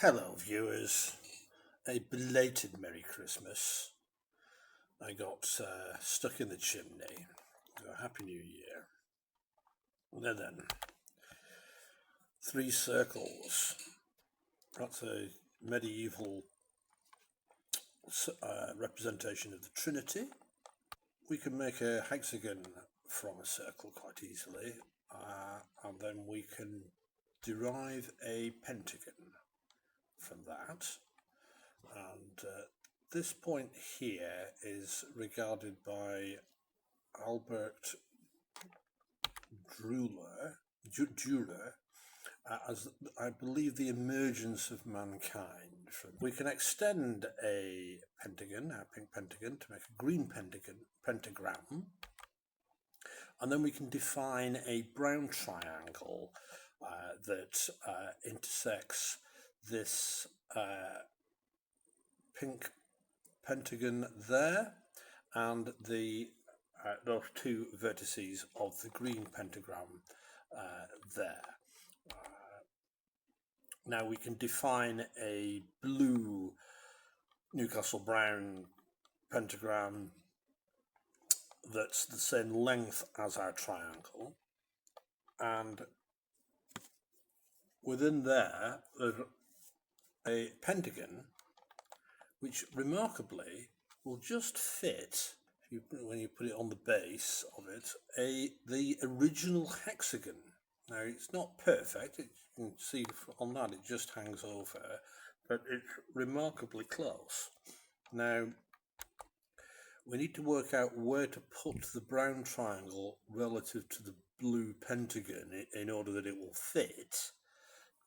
Hello, viewers. A belated Merry Christmas. I got stuck in the chimney. So Happy New Year. Now then, three circles. That's a medieval representation of the Trinity. We can make a hexagon from a circle quite easily, and then we can derive a pentagon from that. And this point here is regarded by Albert Durer as, I believe, the emergence of mankind. We can extend a pentagon, our pink pentagon, to make a green pentagram, and then we can define a brown triangle that intersects this pink pentagon there and those two vertices of the green pentagram there. Now we can define a blue Newcastle brown pentagram that's the same length as our triangle, and within there there's a pentagon which remarkably will just fit, when you put it on the base of it, the original hexagon. Now it's not perfect, you can see on that it just hangs over, but it's remarkably close. Now we need to work out where to put the brown triangle relative to the blue pentagon in order that it will fit.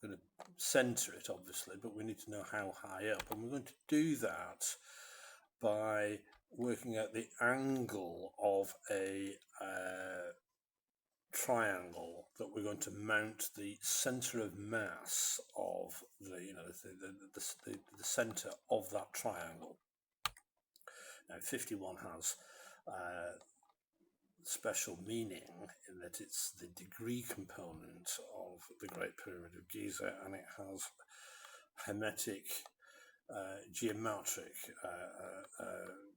We're going to center it obviously, but we need to know how high up, and we're going to do that by working out the angle of a triangle that we're going to mount the center of mass of the center of that triangle. Now 51 has special meaning in that it's the degree component of the Great Pyramid of Giza, and it has hermetic geometric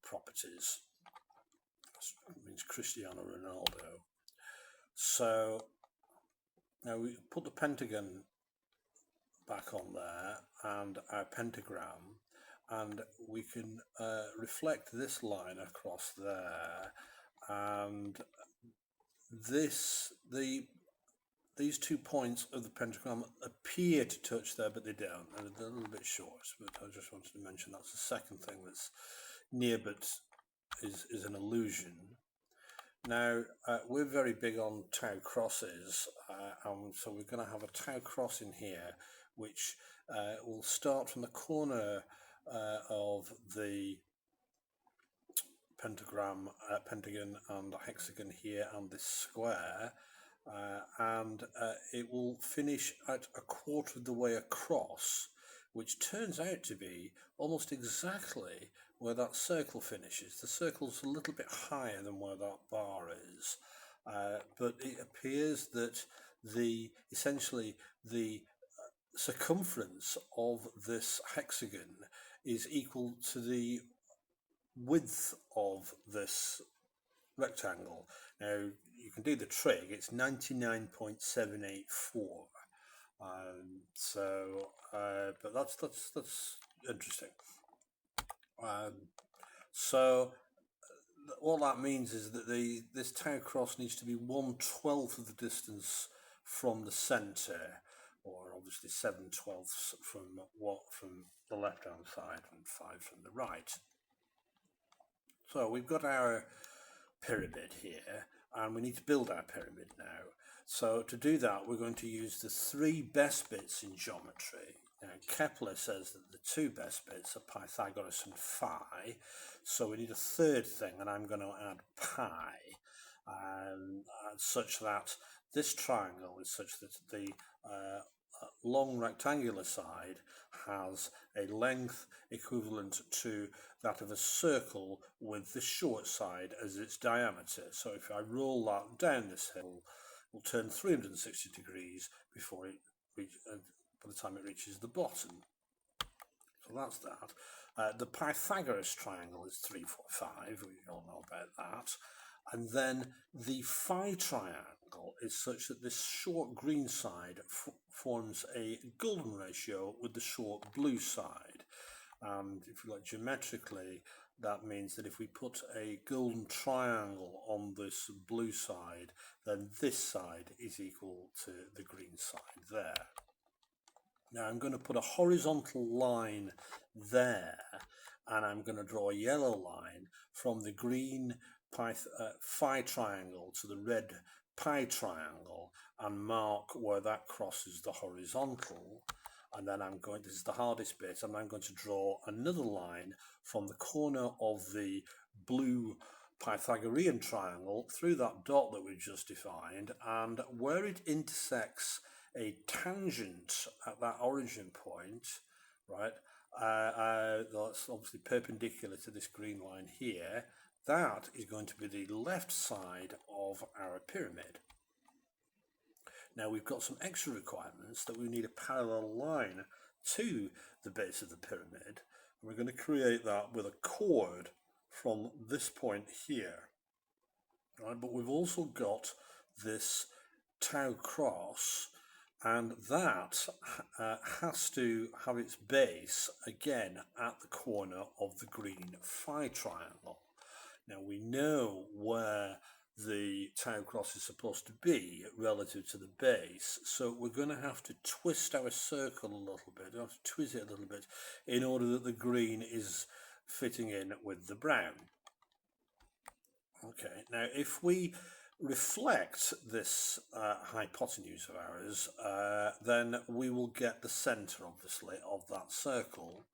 properties. It means Cristiano Ronaldo. So now we put the pentagon back on there and our pentagram, and we can reflect this line across there, and these 2 points of the pentagram appear to touch there, but they don't, and they're a little bit short. But I just wanted to mention that's the second thing that's near but is an illusion. Now we're very big on tau crosses, and so we're going to have a tau cross in here, which will start from the corner of the pentagon and hexagon here and this square, and it will finish at a quarter of the way across, which turns out to be almost exactly where that circle finishes. The circle's a little bit higher than where that bar is, but it appears that essentially the circumference of this hexagon is equal to the width of this rectangle. Now you can do the trig, it's 99.784. But that's interesting. So what that means is that this tau cross needs to be 1/12 of the distance from the center, or obviously 7/12 from the left hand side and 5 from the right. So we've got our pyramid here, and we need to build our pyramid now. So to do that, we're going to use the 3 best bits in geometry. Now Kepler says that the 2 best bits are Pythagoras and phi, so we need a third thing, and I'm going to add pi, such that this triangle is such that the long rectangular side has a length equivalent to that of a circle with the short side as its diameter. So if I roll that down this hill, it will turn 360 degrees before by the time it reaches the bottom. So that's that. The Pythagoras triangle is 3, 4, 5. We all know about that. And then the phi triangle is such that this short green side forms a golden ratio with the short blue side. And if you like, geometrically, that means that if we put a golden triangle on this blue side, then this side is equal to the green side there. Now I'm going to put a horizontal line there, and I'm going to draw a yellow line from the green phi triangle to the red pi triangle and mark where that crosses the horizontal. And then I'm going, this is the hardest bit, and I'm going to draw another line from the corner of the blue Pythagorean triangle through that dot that we just defined, and where it intersects a tangent at that origin point, right, that's obviously perpendicular to this green line here, that is going to be the left side of our pyramid. Now we've got some extra requirements that we need a parallel line to the base of the pyramid, and we're going to create that with a chord from this point here, right? But we've also got this tau cross, and that has to have its base again at the corner of the green phi triangle. Now we know where the tau cross is supposed to be relative to the base, so we're going to have to twist our circle a little bit, we have to twist it a little bit in order that the green is fitting in with the brown. Okay, now if we reflect this hypotenuse of ours, then we will get the centre, obviously, of that circle.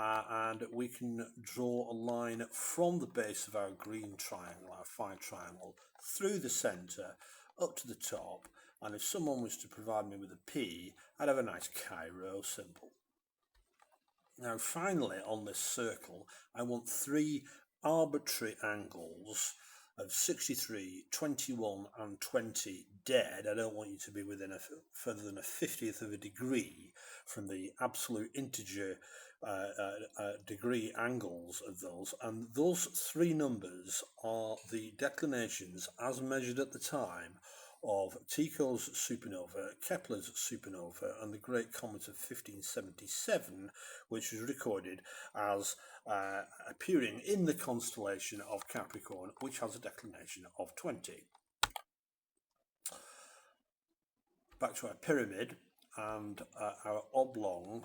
And we can draw a line from the base of our green triangle, our phi triangle, through the centre up to the top, and if someone was to provide me with a P, I'd have a nice Chi-Rho symbol. Now finally on this circle I want 3 arbitrary angles of 63, 21 and 20 dead. I don't want you to be within further than a 50th of a degree from the absolute integer degree angles of those, and those 3 numbers are the declinations as measured at the time of Tycho's supernova, Kepler's supernova, and the Great Comet of 1577, which was recorded as appearing in the constellation of Capricorn, which has a declination of 20. Back to our pyramid and our oblong,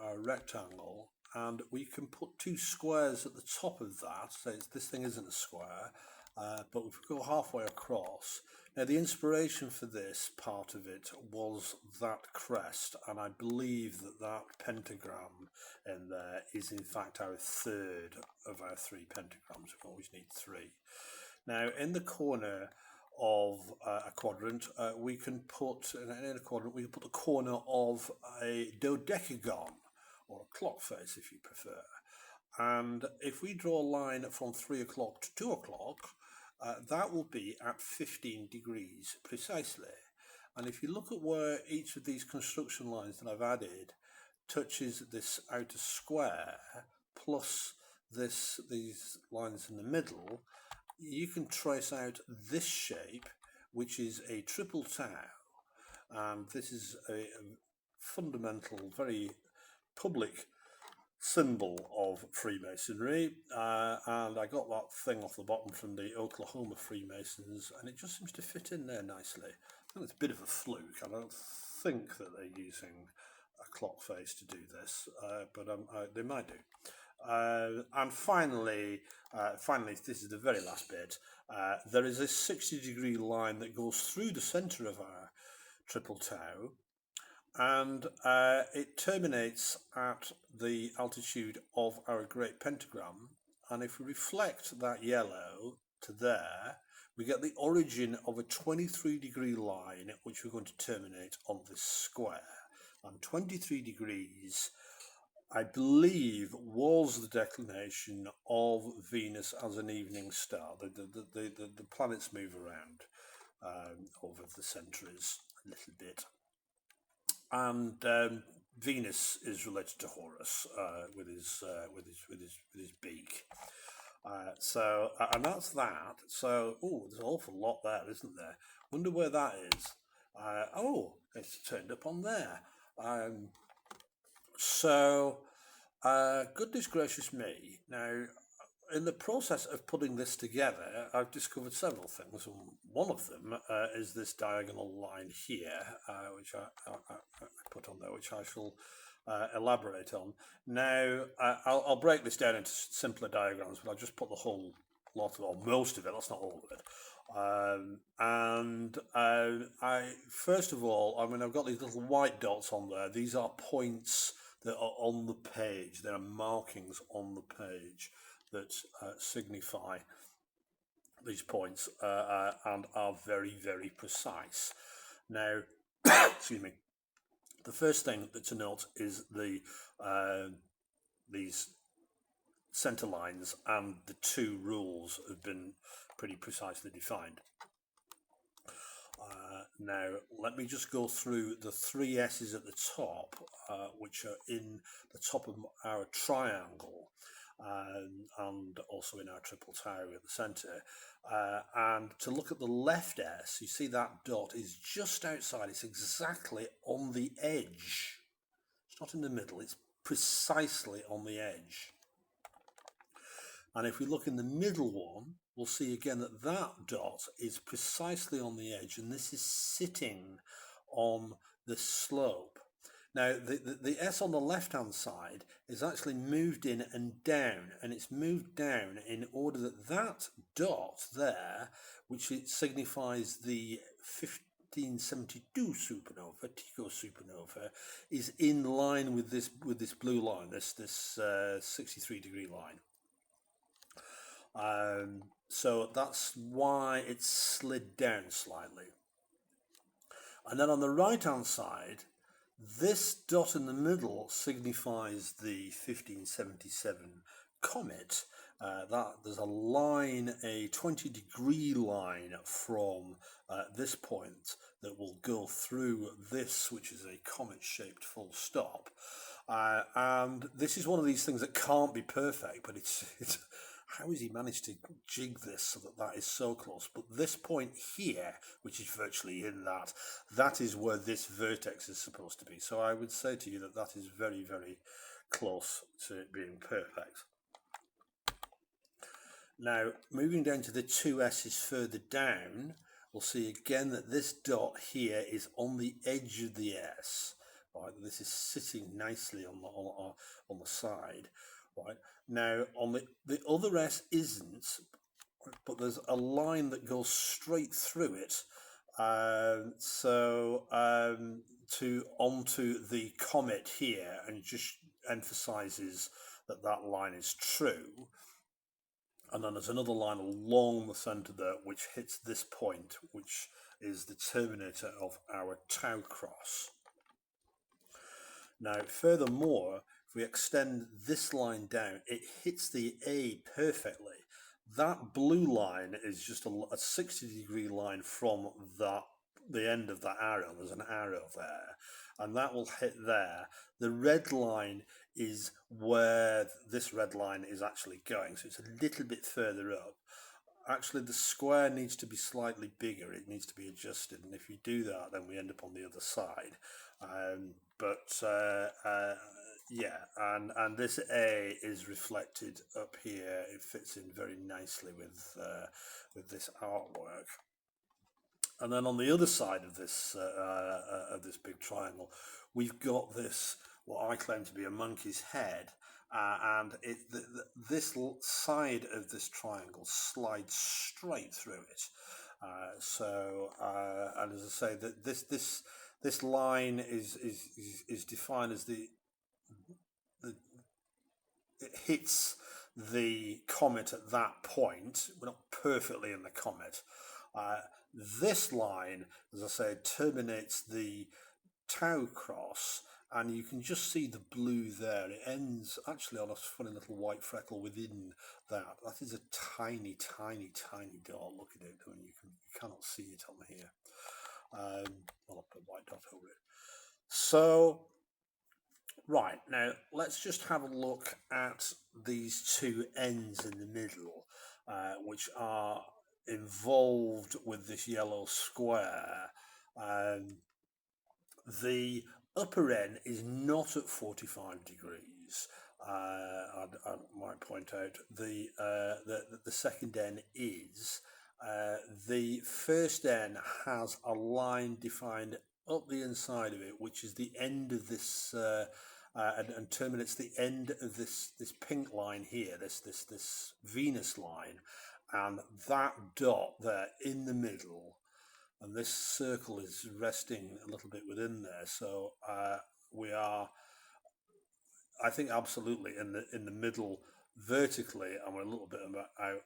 our rectangle, and we can put 2 squares at the top of that. So this thing isn't a square, but if we go halfway across. Now the inspiration for this part of it was that crest, and I believe that that pentagram in there is in fact our 3rd of our 3 pentagrams. We always need 3. Now in the corner of a quadrant, we can put in a quadrant we can put the corner of a dodecagon, or a clock face if you prefer. And if we draw a line from 3 o'clock to 2 o'clock, that will be at 15 degrees precisely. And if you look at where each of these construction lines that I've added touches this outer square, plus these lines in the middle, you can trace out this shape, which is a triple tau, and this is a fundamental, very public symbol of Freemasonry, and I got that thing off the bottom from the Oklahoma Freemasons, and it just seems to fit in there nicely. I think it's a bit of a fluke. I don't think that they're using a clock face to do this, but they might do. And finally, this is the very last bit. There is a 60-degree line that goes through the centre of our triple tau, and it terminates at the altitude of our great pentagram. And if we reflect that yellow to there, we get the origin of a 23-degree line, which we're going to terminate on this square. And 23 degrees, I believe, was the declination of Venus as an evening star. The planets move around over the centuries a little bit. And Venus is related to Horus with his beak. And that's that. So, there's an awful lot there, isn't there? Wonder where that is. It's turned up on there. Goodness gracious me. Now, in the process of putting this together, I've discovered several things. And one of them is this diagonal line here, which I put on there, which I shall elaborate on. Now, I'll break this down into simpler diagrams, but I'll just put the whole lot of it, or most of it, that's not all of it. First of all, I've got these little white dots on there. These are points that are on the page. There are markings on the page that signify these points and are very, very precise. Now, excuse me. The first thing to note is these center lines and the two rules have been pretty precisely defined. Now, let me just go through the three S's at the top, which are in the top of our triangle, and also in our triple tower at the center. And to look at the left S, you see that dot is just outside. It's exactly on the edge. It's not in the middle, it's precisely on the edge. And if we look in the middle one, we'll see again that that dot is precisely on the edge, and this is sitting on the slope. Now, the S on the left-hand side is actually moved in and down, and it's moved down in order that that dot there, which it signifies the 1572 supernova, Tycho supernova, is in line with this blue line, this 63-degree line. So that's why it's slid down slightly. And then on the right-hand side, this dot in the middle signifies the 1577 comet. There's a line, a 20-degree line from this point that will go through this, which is a comet-shaped full stop. And this is one of these things that can't be perfect, but it's how has he managed to jig this so that is so close? But this point here, which is virtually in that is where this vertex is supposed to be. So I would say to you that is very, very close to it being perfect. Now, moving down to the two S's further down, we'll see again that this dot here is on the edge of the S. Right, this is sitting nicely on the side. Right. Now, on the other S isn't, but there's a line that goes straight through it, onto the comet here, and just emphasizes that line is true. And then there's another line along the center there, which hits this point, which is the terminator of our tau cross. Now, furthermore, if we extend this line down, it hits the A perfectly. That blue line is just a 60-degree line from the end of that arrow. There's an arrow there, and that will hit there. The red line is where this red line is actually going, so it's a little bit further up. Actually, the square needs to be slightly bigger. It needs to be adjusted, and if you do that, then we end up on the other side. Yeah, and this A is reflected up here. It fits in very nicely with this artwork. And then on the other side of this big triangle, we've got this, what I claim to be a monkey's head, and this side of this triangle slides straight through it. And as I say, that this line is defined as it hits the comet at that point. We're not perfectly in the comet. This line, as I say, terminates the tau cross, and you can just see the blue there. It ends actually on a funny little white freckle within that. That is a tiny, tiny, tiny dot. Look at it. I mean, you cannot see it on here. I'll put a white dot over it. So Right, now let's just have a look at these two ends in the middle, which are involved with this yellow square. Um, the upper end is not at 45 degrees. I might point out the second end is. The first end has a line defined up the inside of it, which is the end of this, and terminates the end of this pink line here, this Venus line, and that dot there in the middle, and this circle is resting a little bit within there. So we are, I think, absolutely in the middle vertically, and we're a little bit out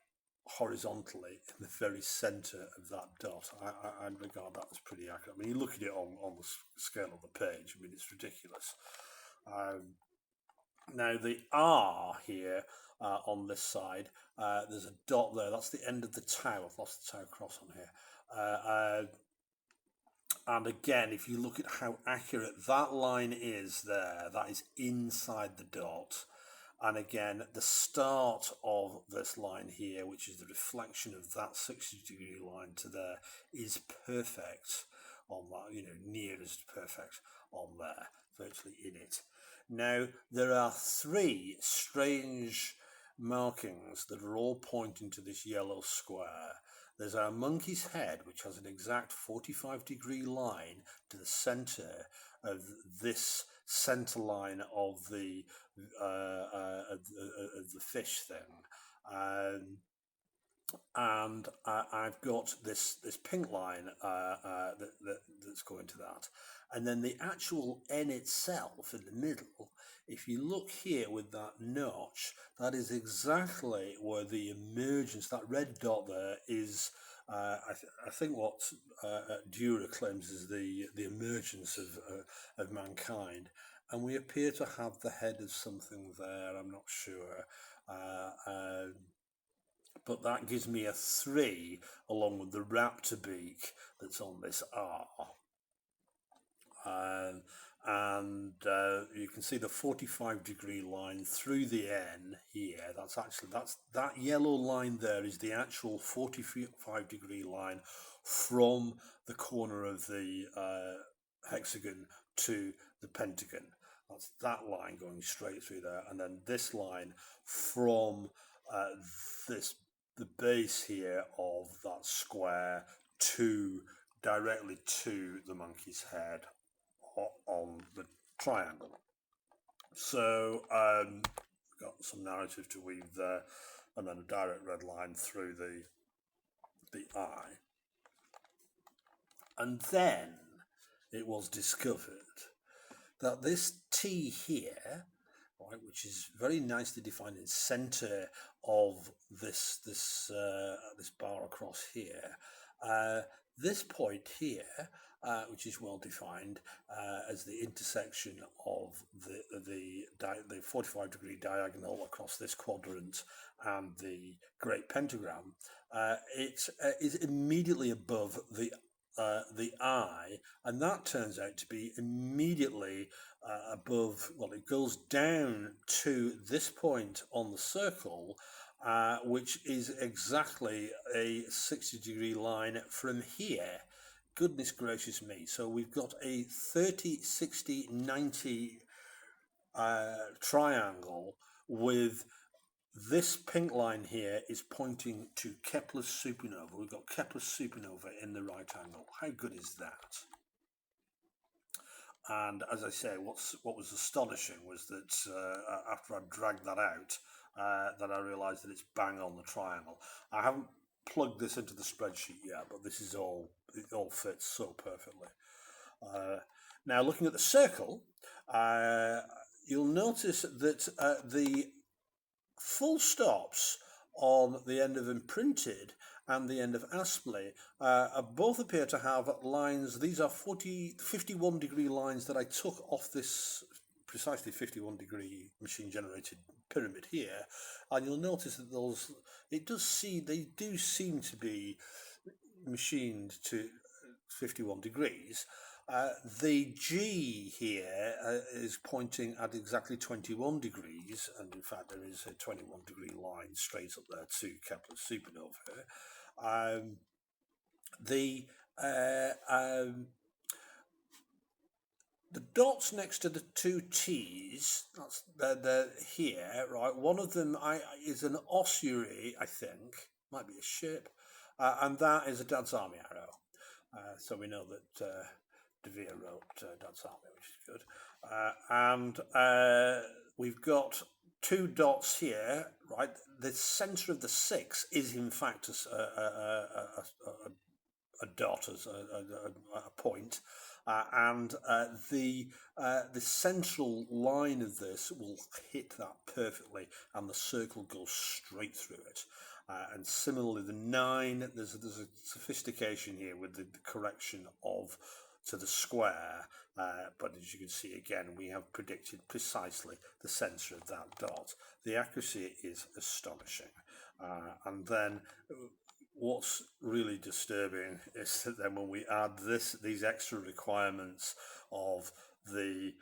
horizontally in the very center of that dot. I'd regard that as pretty accurate. I mean, you look at it on the scale of the page, I mean, it's ridiculous. Now the R here on this side, there's a dot there. That's the end of the tau. I've lost the tau cross on here. And again, if you look at how accurate that line is there, that is inside the dot. And again, the start of this line here, which is the reflection of that 60-degree line to there, is perfect on that, near as perfect on there, virtually in it. Now, there are three strange markings that are all pointing to this yellow square. There's our monkey's head, which has an exact 45-degree line to the center of this center line of the fish thing. And I've got this pink line that's going to that. And then the actual N itself in the middle, if you look here with that notch, that is exactly where the emergence, that red dot there is, I think what Durer claims is the emergence of mankind. And we appear to have the head of something there, I'm not sure. But that gives me a 3 along with the raptor beak that's on this R. And you can see the 45-degree line through the N here. That's that yellow line there is the actual 45-degree line from the corner of the hexagon to the pentagon. That's that line going straight through there, and then this line from the base here of that square directly to the monkey's head on the triangle. So got some narrative to weave there, and then a direct red line through the eye. And then it was discovered that this T here, right, which is very nicely defined in center of this bar across here, this point here, which is well defined as the intersection of the 45-degree diagonal across this quadrant and the great pentagram, it is immediately above the eye, and that turns out to be immediately above, well, it goes down to this point on the circle, which is exactly a 60-degree line from here. Goodness gracious me. So we've got a 30, 60, 90 triangle with this pink line here is pointing to Kepler's supernova. We've got Kepler's supernova in the right angle. How good is that? And as I say, what was astonishing was that after I dragged that out, that I realised that it's bang on the triangle. I haven't plugged this into the spreadsheet yet, but this is it all fits so perfectly. Now, looking at the circle, you'll notice that the full stops on the end of imprinted and the end of Aspley both appear to have lines. These are 51-degree lines that I took off this precisely 51-degree machine-generated pyramid here, and you'll notice that they do seem to be machined to 51 degrees. The G here is pointing at exactly 21 degrees, and in fact there is a 21 degree line straight up there to Kepler's supernova. The dots next to the two T's, they're here, right? One of them is an ossuary, I think, might be a ship, and that is a Dad's Army arrow. So we know that Durer wrote Dad's Army, which is good. And we've got two dots here, right? The centre of the 6 is in fact a dot, as a point. And the central line of this will hit that perfectly, and the circle goes straight through it. And similarly, the 9, there's a sophistication here with the correction to the square, but as you can see again, we have predicted precisely the centre of that dot. The accuracy is astonishing. And then what's really disturbing is that then when we add these extra requirements of the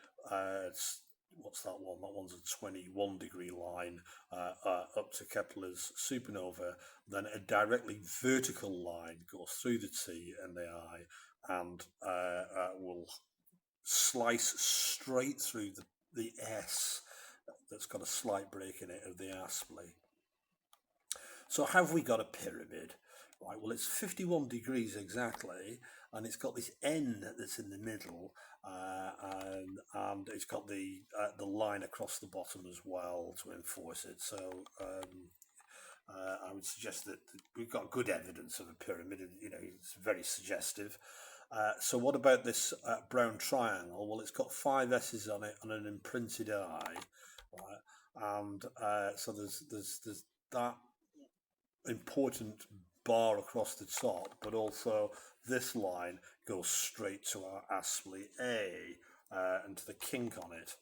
what's that one? That one's a 21 degree line up to Kepler's supernova. Then a directly vertical line goes through the T and the I, and will slice straight through the S that's got a slight break in it of the Aspley. So have we got a pyramid? Right, well, it's 51 degrees exactly, and it's got this N that's in the middle, and it's got the line across the bottom as well to enforce it. So I would suggest that we've got good evidence of a pyramid. You know, it's very suggestive. So what about this brown triangle? Well, it's got 5 S's on it and an imprinted I, right? And so there's that important bar across the top, but also this line goes straight to our Aspley A and to the kink on it.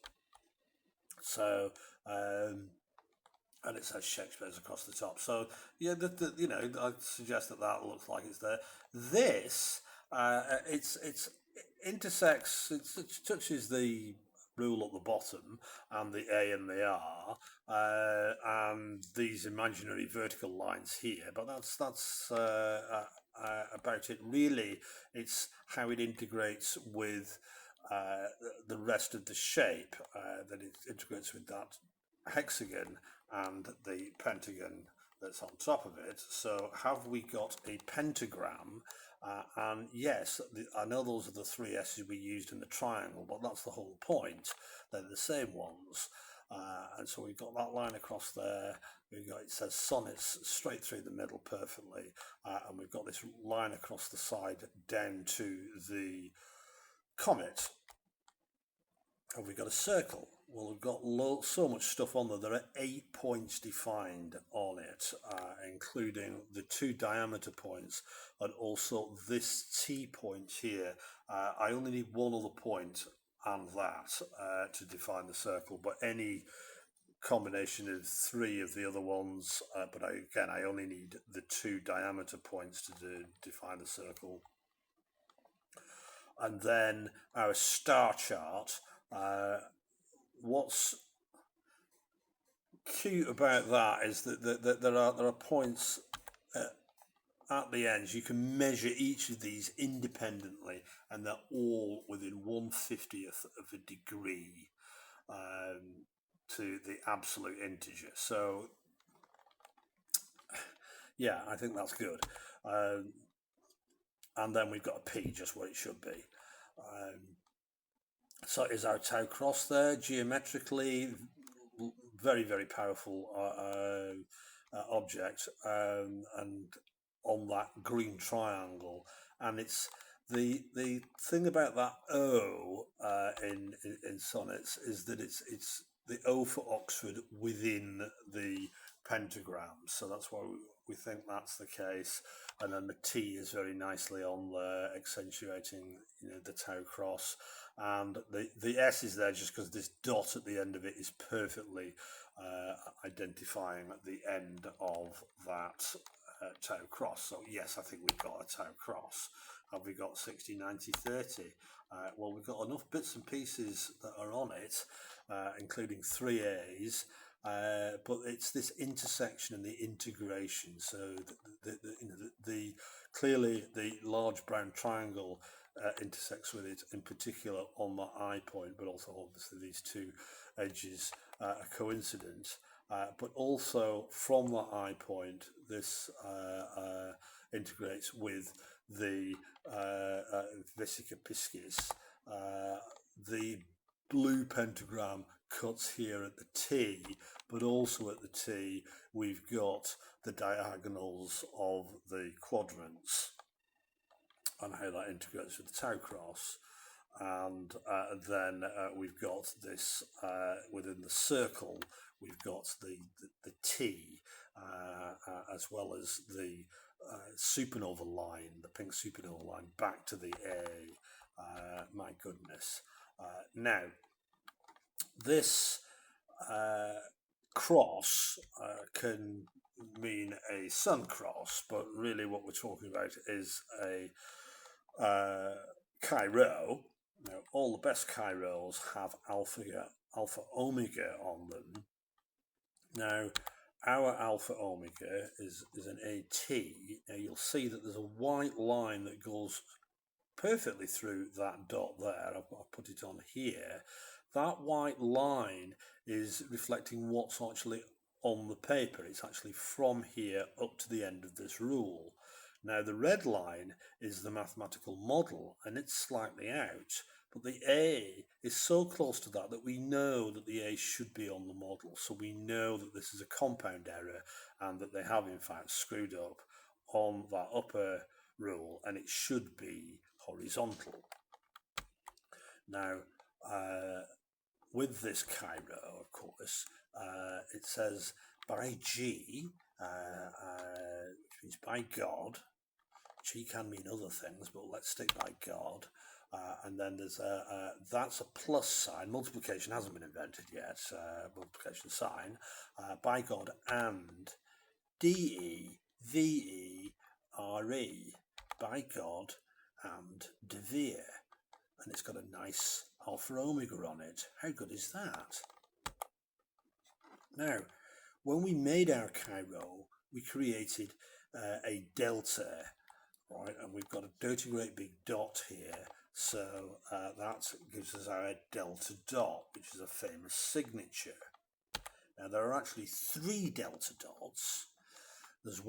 So and it says Shakespeare's across the top. So yeah, you know, I suggest that looks like it's there. This it's intersects. It touches the rule at the bottom and the A and the R, and these imaginary vertical lines here, but that's about it. Really, it's how it integrates with the rest of the shape, that it integrates with that hexagon and the pentagon that's on top of it. So have we got a pentagram? And yes, I know those are the 3 S's we used in the triangle, but that's the whole point. They're the same ones. And so we've got that line across there. It says Sonnets straight through the middle perfectly. And we've got this line across the side down to the comet. Have we got a circle? Well, we've got so much stuff on there. There are 8 points defined on it, including the 2 diameter points and also this T point here. I only need one other point and that to define the circle, but any combination of 3 of the other ones, but I only need the 2 diameter points to define the circle. And then our star chart. What's cute about that is that there are points at the ends. You can measure each of these independently, and they're all within 1/50th of a degree to the absolute integer. So yeah, I think that's good. And then we've got a P just where it should be. So is our tau cross there? Geometrically, very, very powerful object, and on that green triangle. And it's the thing about that O in Sonnets is that it's the O for Oxford within the pentagram. So that's why we think that's the case. And then the T is very nicely on there, accentuating, you know, the tau cross. And the S is there just because this dot at the end of it is perfectly identifying the end of that tau cross. So yes, I think we've got a tau cross. have we got 60, 90, 30? Well, we've got enough bits and pieces that are on it, including 3 A's, but it's this intersection and the integration. So clearly the large brown triangle intersects with it, in particular on the eye point, but also obviously these two edges are coincident. But also from the eye point, this integrates with the Vesica Piscis. The blue pentagram cuts here at the T, but also at the T we've got the diagonals of the quadrants and how that integrates with the tau cross. And then we've got this within the circle, we've got the T as well as the supernova line, the pink supernova line, back to the A. My goodness. Now, this cross can mean a sun cross, but really what we're talking about is a chi-rho. Now, all the best chi-rhos have alpha omega on them. Now, our alpha omega is an AT. Now, you'll see that there's a white line that goes perfectly through that dot there. I'll put it on here. That white line is reflecting what's actually on the paper. It's actually from here up to the end of this rule. Now, the red line is the mathematical model, and it's slightly out, but the A is so close to that that we know that the A should be on the model. So we know that this is a compound error and that they have, in fact, screwed up on that upper rule, and it should be horizontal. Now, with this chi-rho, of course, it says by G, which means by God. G can mean other things, but let's stick by God. And then there's that's a plus sign. Multiplication hasn't been invented yet. Multiplication sign by God and DE, VE, RE, by God and De Vere. And it's got a nice alpha omega on it. How good is that? Now, when we made our chi-rho, we created a delta, right? And we've got a dirty great big dot here. So that gives us our delta dot, which is a famous signature. Now, there are actually 3 delta dots. There's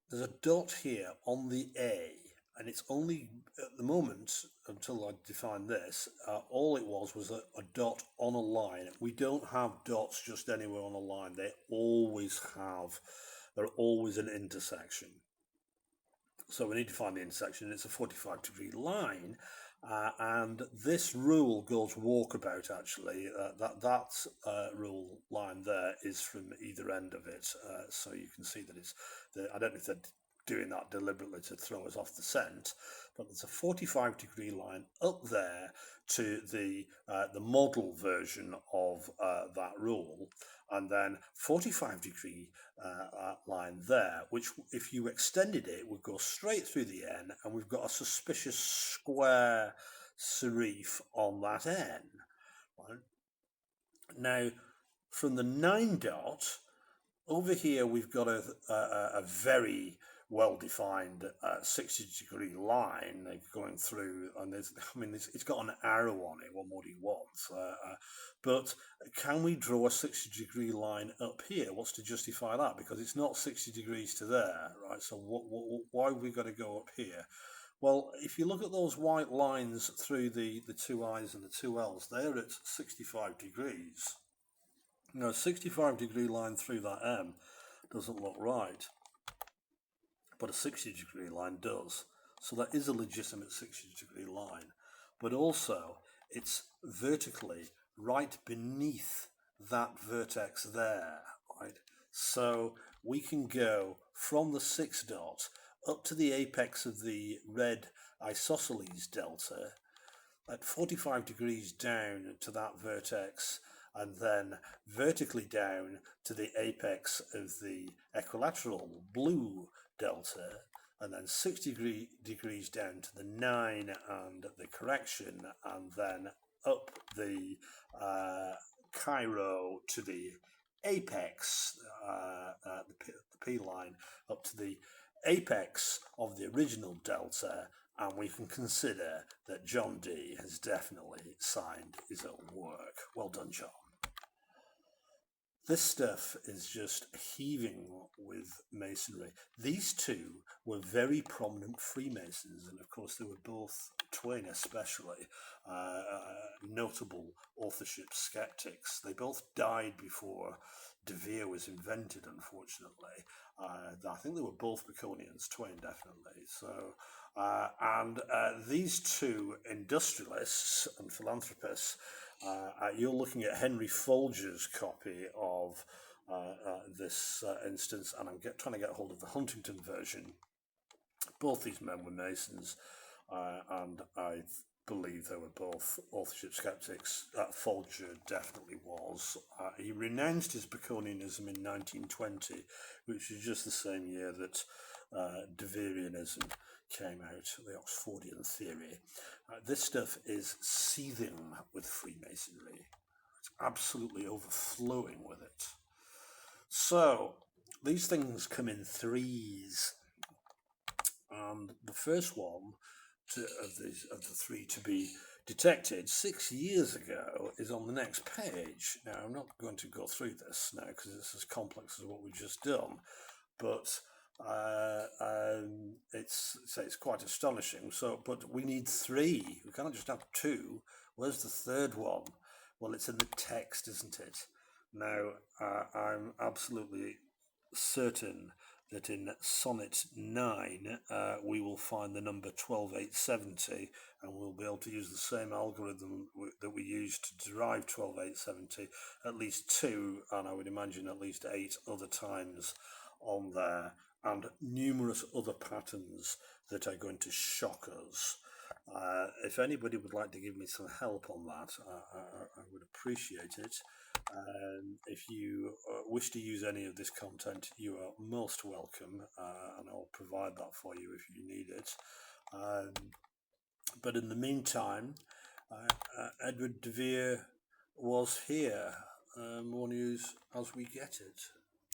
there's a dot here on the A, and it's only at the moment, until I define this, all it was a dot on a line. We don't have dots just anywhere on a line. They're always an intersection. So we need to find the intersection. It's a 45-degree line, and this rule goes walkabout. Actually, that rule line there is from either end of it. So you can see that I don't know if they're doing that deliberately to throw us off the scent, but there's a 45-degree line up there to the model version of that rule, and then 45-degree line there, which if you extended it would go straight through the N, and we've got a suspicious square serif on that N. Right? Now, from the 9 dot over here, we've got a very well-defined 60-degree line going through, and it's got an arrow on it. What more do you want? But can we draw a 60-degree line up here? What's to justify that? Because it's not 60 degrees to there, right? So why have we got to go up here? Well, if you look at those white lines through the 2 I's and the 2 L's, they're at 65 degrees. Now, a 65-degree line through that M doesn't look right, but a 60-degree line does. So that is a legitimate 60-degree line, but also it's vertically right beneath that vertex there, right? So we can go from the 6 dot up to the apex of the red isosceles delta at 45 degrees down to that vertex, and then vertically down to the apex of the equilateral blue delta, and then 60 degrees down to the 9 and the correction, and then up the Cairo to the apex, the P line, up to the apex of the original delta, and we can consider that John Dee has definitely signed his own work. Well done, John. This stuff is just heaving with masonry. These two were very prominent Freemasons, and of course they were both, Twain especially, notable authorship skeptics. They both died before De Vere was invented, unfortunately. I think they were both Baconians, Twain definitely. So, and these two industrialists and philanthropists, you're looking at Henry Folger's copy of this instance, and I'm trying to get hold of the Huntington version. Both these men were Masons, and I believe they were both authorship skeptics. Folger definitely was. He renounced his Baconianism in 1920, which was just the same year that De Vereanism came out, the Oxfordian theory. This stuff is seething with Freemasonry. It's absolutely overflowing with it. So these things come in threes, and the first one of the three to be detected 6 years ago is on the next page. Now, I'm not going to go through this now because it's as complex as what we've just done, but it's quite astonishing. So, but we need three. We can't just have two. Where's the third one? Well, it's in the text, isn't it? Now, I'm absolutely certain that in Sonnet 9 we will find the number 12870, and we'll be able to use the same algorithm that we used to derive 12870 at least 2, and I would imagine at least 8 other times on there, and numerous other patterns that are going to shock us. If anybody would like to give me some help on that, I would appreciate it. If you wish to use any of this content, you are most welcome, and I'll provide that for you if you need it. But in the meantime, Edward de Vere was here. More news as we get it.